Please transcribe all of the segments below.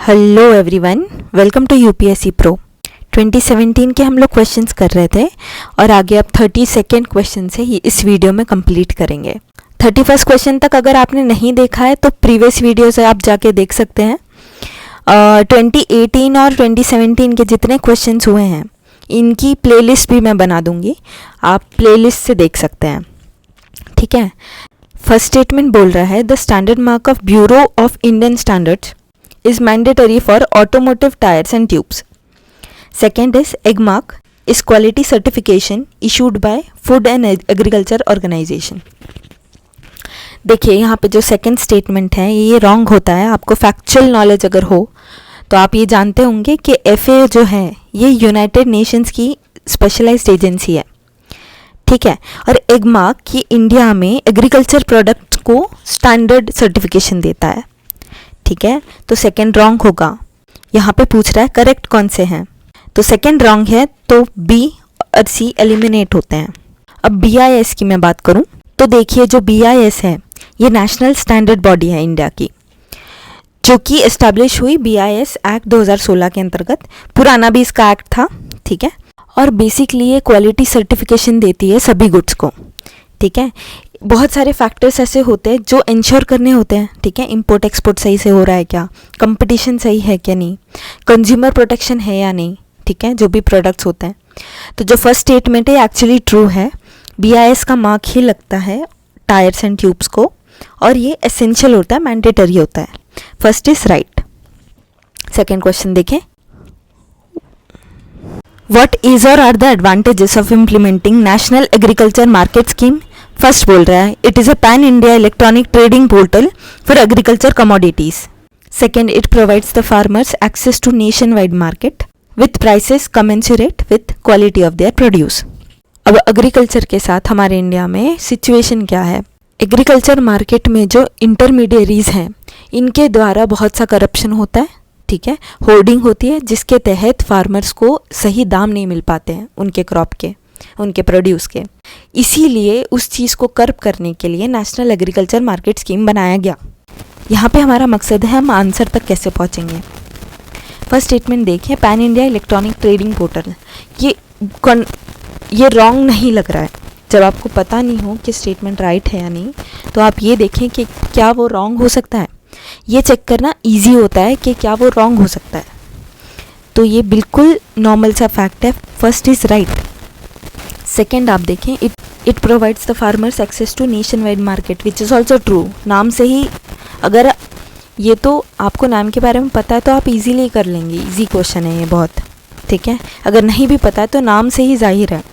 Hello everyone, welcome to UPSC pro. 2017 के हम लोग क्वेश्चंस कर रहे थे और आगे अब 32nd क्वेश्चन से ही इस वीडियो में कंप्लीट करेंगे। 31st क्वेश्चन तक अगर आपने नहीं देखा है तो प्रीवियस वीडियो से आप जाके देख सकते हैं। 2018 और 2017 के जितने क्वेश्चंस हुए हैं इनकी प्लेलिस्ट भी मैं बना दूंगी, आप प्लेलिस्ट से देख सकते हैं। ठीक है। फर्स्ट स्टेटमेंट बोल रहा है the standard mark of bureau of Indian standards is mandatory for automotive tires and tubes. Second is EGMARK is quality certification issued by Food and Agriculture Organization. देखिए यहाँ पे जो सेकंड स्टेटमेंट है ये wrong होता है। आपको फैक्चुअल नॉलेज अगर हो तो आप ये जानते होंगे कि FAO जो है ये यूनाइटेड नेशंस की स्पेशलाइज्ड एजेंसी है। ठीक है। और EGMARK ये इंडिया में एग्रीकल्चर प्रोडक्ट्स को स्टैंडर्ड सर्टिफिकेशन देता है। ठीक है, तो सेकंड रॉन्ग होगा। यहाँ पे पूछ रहा है करेक्ट कौन से हैं, तो सेकंड रॉन्ग है, तो बी और सी एलिमिनेट होते हैं। अब BIS की मैं बात करूँ तो देखिए जो BIS है ये नेशनल स्टैंडर्ड बॉडी है इंडिया की, जो कि एस्टैब्लिश हुई BIS एक्ट 2016 के अंतर्गत। पुराना भी इसका एक्ट था। ठीक है। और बेसिकली ये क्वालिटी सर्टिफिकेशन देती है सभी गुड्स को। ठीक है। बहुत सारे फैक्टर्स ऐसे होते हैं जो इंश्योर करने होते हैं। ठीक है। इंपोर्ट एक्सपोर्ट सही से हो रहा है क्या, कंपटीशन सही है क्या नहीं, कंज्यूमर प्रोटेक्शन है या नहीं। ठीक है। जो भी प्रोडक्ट्स होते हैं, तो जो फर्स्ट स्टेटमेंट है एक्चुअली ट्रू है। BIS का मार्क ही लगता है टायर्स एंड ट्यूब्स को और ये एसेंशियल होता है, मैंडेटरी होता है। First is right. Second question देखें, व्हाट इज और are the advantages of implementing national agriculture market scheme. First बोल रहा है it is a pan India electronic trading portal for agriculture commodities. Second, it provides the farmers access to nation wide market with prices commensurate with quality of their produce. अब agriculture के साथ हमारे India में situation क्या है। Agriculture market में जो intermediaries हैं इनके द्वारा बहुत सा करप्शन होता है। ठीक है। होर्डिंग होती है जिसके तहत फार्मर्स को सही दाम नहीं मिल पाते हैं उनके क्रॉप के, उनके प्रोड्यूस के। इसीलिए उस चीज़ को कर्ब करने के लिए नेशनल एग्रीकल्चर मार्केट स्कीम बनाया गया। यहाँ पे हमारा मकसद है हम आंसर तक कैसे पहुँचेंगे। फर्स्ट स्टेटमेंट देखिए, pan India electronic trading portal, ये रॉन्ग नहीं लग रहा है। जब आपको पता नहीं हो कि स्टेटमेंट राइट है या नहीं तो आप ये देखें कि क्या वो रॉन्ग हो सकता है। ये चेक करना ईजी होता है कि क्या वो रॉन्ग हो सकता है। तो ये बिल्कुल नॉर्मल सा फैक्ट है। First is right. सेकेंड आप देखें, it provides the farmers access to nation wide market which is also true. नाम से ही, अगर ये तो आपको नाम के बारे में पता है तो आप इजीली कर लेंगे। इजी क्वेश्चन है ये बहुत। ठीक है। अगर नहीं भी पता है तो नाम से ही जाहिर है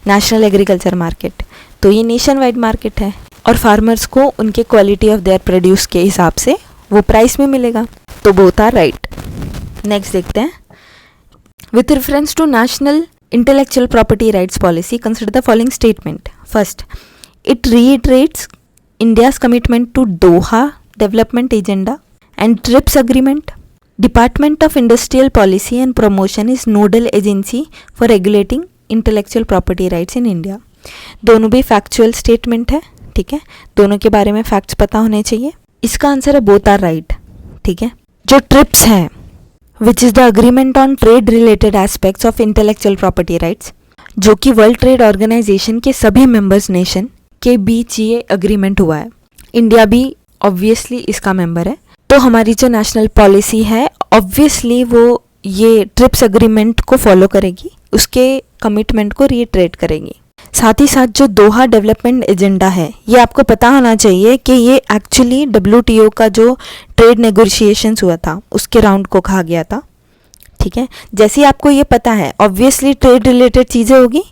नेशनल एग्रीकल्चर मार्केट, तो ये नेशन वाइड मार्केट है और फार्मर्स को उनके क्वालिटी ऑफ देयर प्रोड्यूस के हिसाब से वो प्राइस में मिलेगा। तो बोथ आर राइट। नेक्स्ट देखते हैं, with reference to national intellectual property rights policy, consider the following statement. First, it reiterates India's commitment to Doha Development Agenda and TRIPS Agreement. Department of Industrial Policy and Promotion is nodal agency for regulating intellectual property rights in India. दोनों भी factual statement है। ठीक है। दोनों के बारे में facts पता होने चाहिए। इसका आंसर है both are right। ठीक है। जो TRIPS है which is the agreement on trade related aspects of intellectual property rights, जो कि वर्ल्ड ट्रेड ऑर्गेनाइजेशन के सभी मेंबर्स नेशन के बीच ये अग्रीमेंट हुआ है। इंडिया भी ऑब्वियसली इसका मेंबर है। तो हमारी जो नेशनल पॉलिसी है ऑब्वियसली वो ये ट्रिप्स अग्रीमेंट को फॉलो करेगी, उसके कमिटमेंट को रीट्रेट करेगी। साथ ही साथ जो दोहा डेवलपमेंट एजेंडा है ये आपको पता होना चाहिए कि ये एक्चुअली WTO का जो ट्रेड नेगोशिएशंस हुआ था उसके राउंड को कहा गया था। ठीक है। जैसे ही आपको ये पता है ऑब्वियसली ट्रेड रिलेटेड चीज़ें होगी,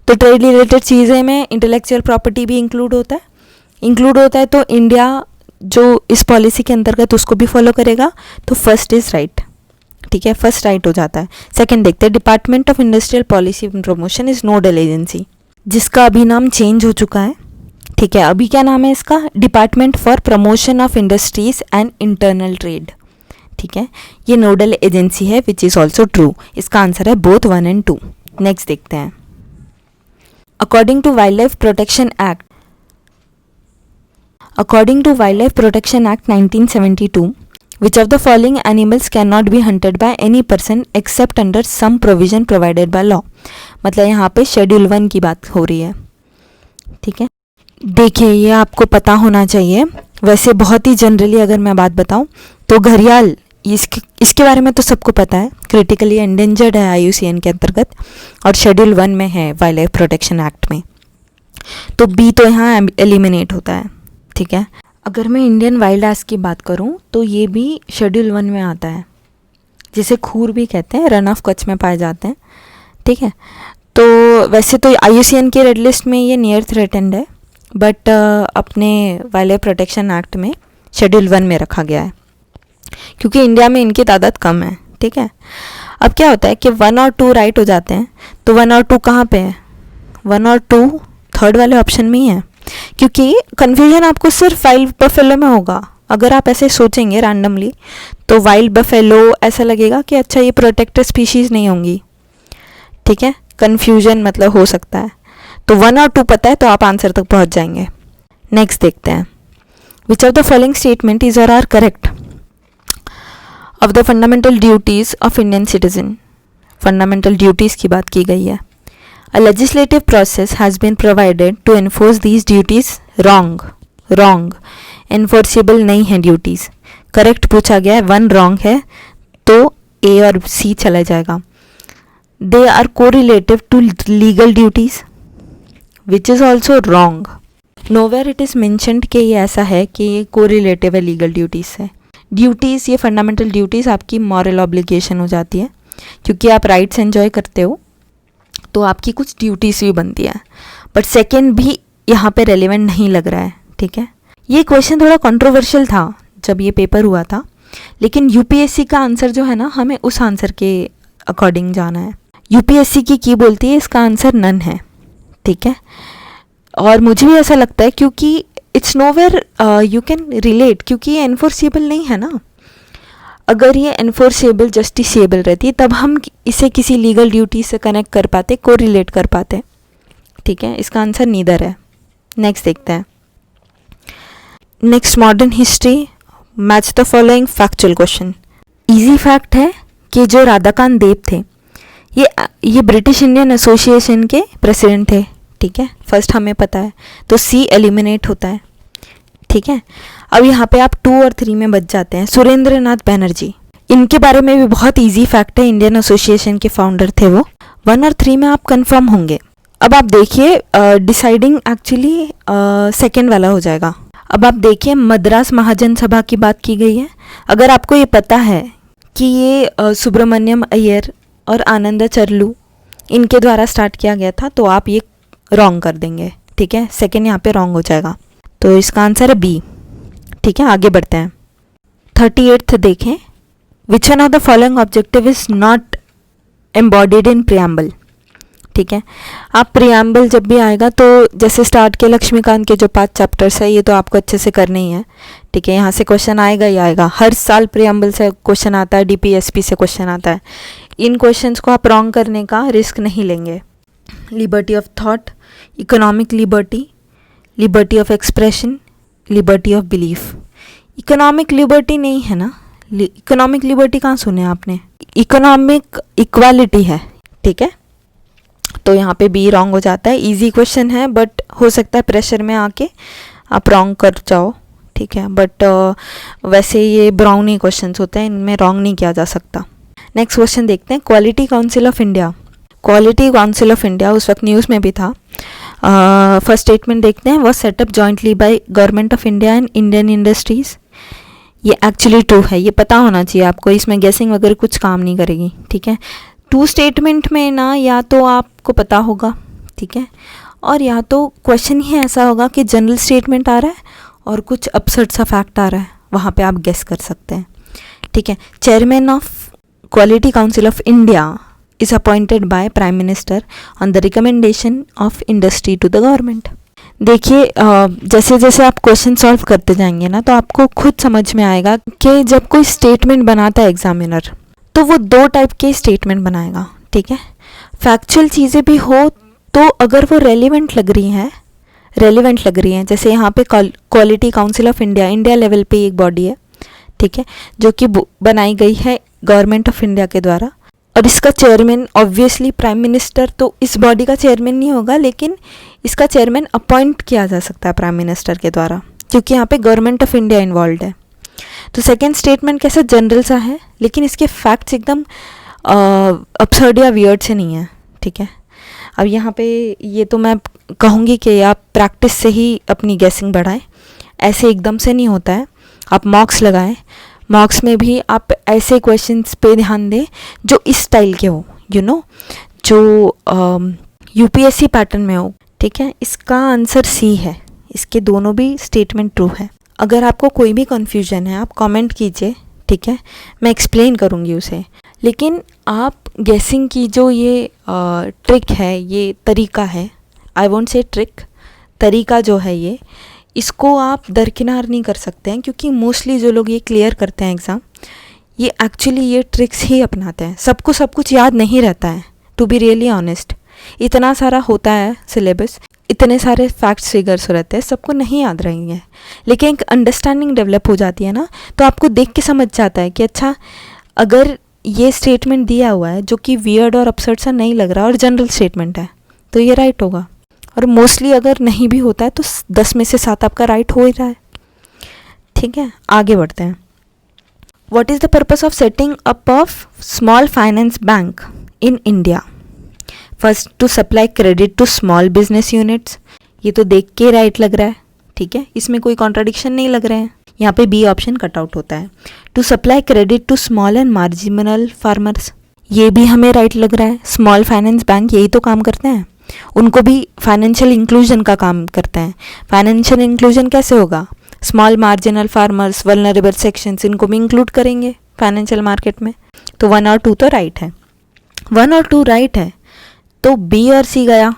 तो ट्रेड रिलेटेड चीज़ें में इंटेलेक्चुअल प्रॉपर्टी भी इंक्लूड होता है। तो इंडिया जो इस पॉलिसी के अंतर्गत उसको भी फॉलो करेगा। तो फर्स्ट इज़ राइट। ठीक है। फर्स्ट राइट हो जाता है। सेकेंड देखते हैं, department of industrial policy and promotion is nodal agency, जिसका अभी नाम चेंज हो चुका है। ठीक है। अभी क्या नाम है इसका, department for promotion of industries and internal trade. ठीक है। ये नोडल एजेंसी है विच इज़ ऑल्सो ट्रू। इसका आंसर है बोथ 1 and 2। नेक्स्ट देखते हैं, according to wild life protection act 1972, which of the following animals can not be hunted by any person except under some provision provided by law. मतलब यहाँ पे schedule 1 की बात हो रही है, ठीक है। देखिए ये आपको पता होना चाहिए। वैसे बहुत ही जनरली अगर मैं बात बताऊं तो घड़ियाल, इसके बारे में तो सबको पता है, क्रिटिकली एंडेंजर्ड है IUCN के अंतर्गत और शेड्यूल 1 में है वाइल्ड लाइफ प्रोटेक्शन एक्ट में। तो बी तो यहाँ एलिमिनेट होता है, ठीक है। अगर मैं इंडियन वाइल्ड एस की बात करूं तो ये भी शेड्यूल 1 में आता है, जिसे खूर भी कहते हैं, रन ऑफ कच्छ में पाए जाते हैं, ठीक है। तो वैसे तो IUCN के रेड लिस्ट में ये नियर थ्रेटेंड है, बट अपने वाइल्ड लाइफ प्रोटेक्शन एक्ट में शेड्यूल 1 में रखा गया है, क्योंकि इंडिया में इनकी तादाद कम है, ठीक है। अब क्या होता है कि 1 और 2 राइट हो जाते हैं, तो 1 और 2 कहाँ पे है? 1 और 2 थर्ड वाले ऑप्शन में ही है, क्योंकि कन्फ्यूजन आपको सिर्फ वाइल्ड बफेलो में होगा। अगर आप ऐसे सोचेंगे रैंडमली तो वाइल्ड बफेलो ऐसा लगेगा कि अच्छा ये प्रोटेक्टेड स्पीशीज़ नहीं होंगी, ठीक है। कन्फ्यूजन मतलब हो सकता है। तो 1 और 2 पता है तो आप आंसर तक पहुंच जाएंगे। नेक्स्ट देखते हैं, which of the following statement is और are correct of the fundamental duties of Indian citizen. Fundamental duties की बात की गई है। A legislative process has been provided to enforce these duties. Wrong. Enforceable नहीं है duties. Correct पूछा गया है, 1 wrong है, तो A और C चला जाएगा। They are correlative to legal duties, which is also wrong. Nowhere it is mentioned कि ये ऐसा है कि ये correlative है legal duties से। Duties, ये fundamental duties आपकी moral obligation हो जाती है, क्योंकि आप rights enjoy करते हो तो आपकी कुछ ड्यूटीज भी बनती है, बट सेकेंड भी यहाँ पे रेलिवेंट नहीं लग रहा है, ठीक है। ये क्वेश्चन थोड़ा कंट्रोवर्शियल था जब ये पेपर हुआ था, लेकिन UPSC का आंसर जो है ना, हमें उस आंसर के अकॉर्डिंग जाना है। UPSC की बोलती है इसका आंसर नन है, ठीक है। और मुझे भी ऐसा लगता है, क्योंकि it's nowhere you can relate, क्योंकि ये एनफोर्सेबल नहीं है ना। अगर ये एनफोर्सेबल जस्टिसेबल रहती तब हम इसे किसी लीगल ड्यूटी से कनेक्ट कर पाते, कोरिलेट कर पाते, ठीक है। इसका आंसर नीदर है। नेक्स्ट देखते हैं, next modern history, match the following factual question. Easy fact है कि जो राधाकांत देव थे ये ब्रिटिश इंडियन एसोसिएशन के प्रेसिडेंट थे, ठीक है। फर्स्ट हमें पता है, तो C एलिमिनेट होता है, ठीक है। अब यहाँ पे आप 2 और 3 में बच जाते हैं। सुरेंद्र नाथ बैनर्जी, इनके बारे में भी बहुत इजी फैक्ट है, इंडियन एसोसिएशन के फाउंडर थे वो। 1 और 3 में आप कंफर्म होंगे। अब आप देखिए डिसाइडिंग एक्चुअली सेकेंड वाला हो जाएगा। अब आप देखिए मद्रास महाजन सभा की बात की गई है। अगर आपको ये पता है कि ये सुब्रमण्यम अय्यर और आनंदाचर्लू इनके द्वारा स्टार्ट किया गया था, तो आप ये रॉन्ग कर देंगे, ठीक है। सेकेंड यहाँ पे रॉन्ग हो जाएगा, तो इसका आंसर है B, ठीक है। आगे बढ़ते हैं। 38th देखें, which one of the following objective is not embodied in preamble, ठीक है। आप प्रियम्बल जब भी आएगा तो जैसे स्टार्ट के लक्ष्मीकांत के जो 5 चैप्टर्स है, ये तो आपको अच्छे से करने ही है, ठीक है। यहाँ से क्वेश्चन आएगा ही आएगा, हर साल प्रियम्बल से क्वेश्चन आता है, DPSP से क्वेश्चन आता है। इन क्वेश्चंस को आप रॉन्ग करने का रिस्क नहीं लेंगे। Liberty of thought, economic liberty, liberty of expression, liberty of belief. Economic liberty नहीं है ना, इकोनॉमिक लिबर्टी कहाँ सुने आपने? इकोनॉमिक इक्वालिटी है, ठीक है। तो यहाँ पे B रॉन्ग हो जाता है। इजी क्वेश्चन है, बट हो सकता है प्रेशर में आके आप रॉन्ग कर जाओ, ठीक है। बट वैसे ये ब्राउनी क्वेश्चंस होते हैं, इनमें रॉन्ग नहीं किया जा सकता। नेक्स्ट क्वेश्चन देखते हैं, quality council of India. Quality council of India उस वक्त न्यूज़ में भी था। फर्स्ट स्टेटमेंट देखते हैं, was setup jointly by government of India and Indian industries. ये एक्चुअली ट्रू है, ये पता होना चाहिए आपको, इसमें गेसिंग वगैरह कुछ काम नहीं करेगी, ठीक है। 2 स्टेटमेंट में ना या तो आपको पता होगा, ठीक है, और या तो क्वेश्चन ही ऐसा होगा कि जनरल स्टेटमेंट आ रहा है और कुछ अपसर्ड सा फैक्ट आ रहा है, वहाँ पे आप गेस कर सकते हैं, ठीक है। Chairman of quality council of India is appointed by Prime Minister on the recommendation of industry to the government। देखिए जैसे जैसे आप क्वेश्चन सॉल्व करते जाएंगे ना, तो आपको खुद समझ में आएगा कि जब कोई स्टेटमेंट बनाता है एग्जामिनर, तो वो 2 टाइप के स्टेटमेंट बनाएगा, ठीक है। फैक्चुअल चीज़ें भी हो तो अगर वो रेलिवेंट लग रही हैं, जैसे यहाँ पे quality council of India, India level पे एक बॉडी है, ठीक है, जो कि बनाई गई है गवर्नमेंट ऑफ इंडिया के द्वारा। और इसका चेयरमैन ऑब्वियसली प्राइम मिनिस्टर तो इस बॉडी का चेयरमैन नहीं होगा, लेकिन इसका चेयरमैन अपॉइंट किया जा सकता है प्राइम मिनिस्टर के द्वारा, क्योंकि यहाँ पे गवर्नमेंट ऑफ इंडिया इन्वॉल्व है। तो सेकेंड स्टेटमेंट कैसा जनरल सा है, लेकिन इसके फैक्ट्स एकदम अपसर्ड या वियर्ड से नहीं है, ठीक है। अब यहाँ पे ये तो मैं कहूँगी कि आप प्रैक्टिस से ही अपनी गेसिंग बढ़ाएं, ऐसे एकदम से नहीं होता है। आप मॉक्स लगाएं, मॉक्स में भी आप ऐसे क्वेश्चंस पे ध्यान दें जो इस स्टाइल के हो, जो यूपीएससी पैटर्न में हो, ठीक है। इसका आंसर सी है, इसके दोनों भी स्टेटमेंट ट्रू है। अगर आपको कोई भी कन्फ्यूजन है आप कमेंट कीजिए, ठीक है, मैं एक्सप्लेन करूँगी उसे। लेकिन आप गेसिंग की जो ये ट्रिक है, ये तरीका है, आई वोंट से ट्रिक, तरीका जो है ये, इसको आप दरकिनार नहीं कर सकते हैं, क्योंकि मोस्टली जो लोग ये क्लियर करते हैं एग्ज़ाम, ये एक्चुअली ये ट्रिक्स ही अपनाते हैं। सबको सब कुछ याद नहीं रहता है, टू बी रियली ऑनेस्ट। इतना सारा होता है सिलेबस, इतने सारे फैक्ट्स फिगर्स रहते हैं, सबको नहीं याद रहेंगे। लेकिन एक अंडरस्टैंडिंग डेवलप हो जाती है ना, तो आपको देख के समझ जाता है कि अच्छा, अगर ये स्टेटमेंट दिया हुआ है जो कि वियर्ड और अपसर्ड सा नहीं लग रहा और जनरल स्टेटमेंट है, तो ये राइट होगा। और मोस्टली अगर नहीं भी होता है तो 10 में से 7 आपका राइट हो ही रहा है, ठीक है। आगे बढ़ते हैं। What is the purpose of setting up of small finance bank in India? First, to supply credit to small business units. ये तो देख के राइट लग रहा है, ठीक है, इसमें कोई कॉन्ट्राडिक्शन नहीं लग रहे हैं। यहाँ पे बी ऑप्शन कट आउट होता है। To supply credit to small and marginal farmers, ये भी हमें राइट लग रहा है। स्मॉल फाइनेंस बैंक यही तो काम करते हैं, उनको भी फाइनेंशियल इंक्लूजन का काम करते हैं। फाइनेंशियल इंक्लूजन कैसे होगा? Small marginal farmers, vulnerable sections, इनको भी इंक्लूड करेंगे फाइनेंशियल मार्केट में। तो 1 और 2 तो राइट है, 1 और 2 राइट है, तो बी और सी गया,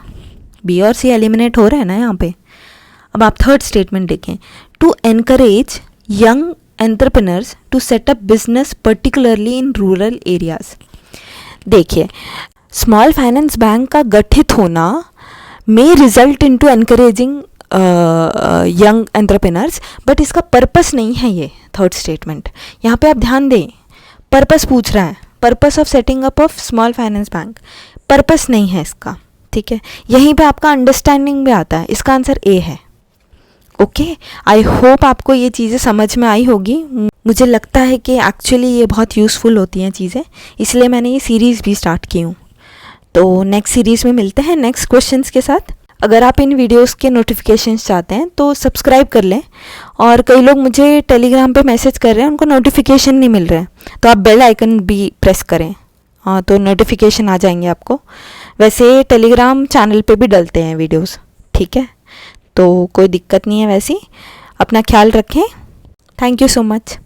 बी और सी एलिमिनेट हो रहे हैं ना यहाँ पे। अब आप थर्ड स्टेटमेंट देखें, to encourage young entrepreneurs to set up business particularly in rural areas. देखिए, स्मॉल फाइनेंस बैंक का गठित होना may result into encouraging young entrepreneurs, but इसका पर्पस नहीं है ये थर्ड स्टेटमेंट। यहाँ पे आप ध्यान दें, पर्पस पूछ रहा है, purpose of setting up of small finance bank, purpose नहीं है इसका, ठीक है। यहीं पे आपका अंडरस्टैंडिंग भी आता है, इसका आंसर ए है। ओके, आई होप आपको ये चीज़ें समझ में आई होगी। मुझे लगता है कि एक्चुअली ये बहुत यूज़फुल होती हैं चीज़ें, इसलिए मैंने ये सीरीज़ भी स्टार्ट की हूँ। तो नेक्स्ट सीरीज़ में मिलते हैं नेक्स्ट क्वेश्चंस के साथ। अगर आप इन वीडियोस के नोटिफिकेशंस चाहते हैं तो सब्सक्राइब कर लें। और कई लोग मुझे टेलीग्राम पे मैसेज कर रहे हैं, उनको नोटिफिकेशन नहीं मिल रहा है, तो आप बेल आइकन भी प्रेस करें, तो नोटिफिकेशन आ जाएंगे आपको। वैसे टेलीग्राम चैनल पे भी डलते हैं वीडियोस, ठीक है, तो कोई दिक्कत नहीं है। वैसे अपना ख्याल रखें। Thank you so much.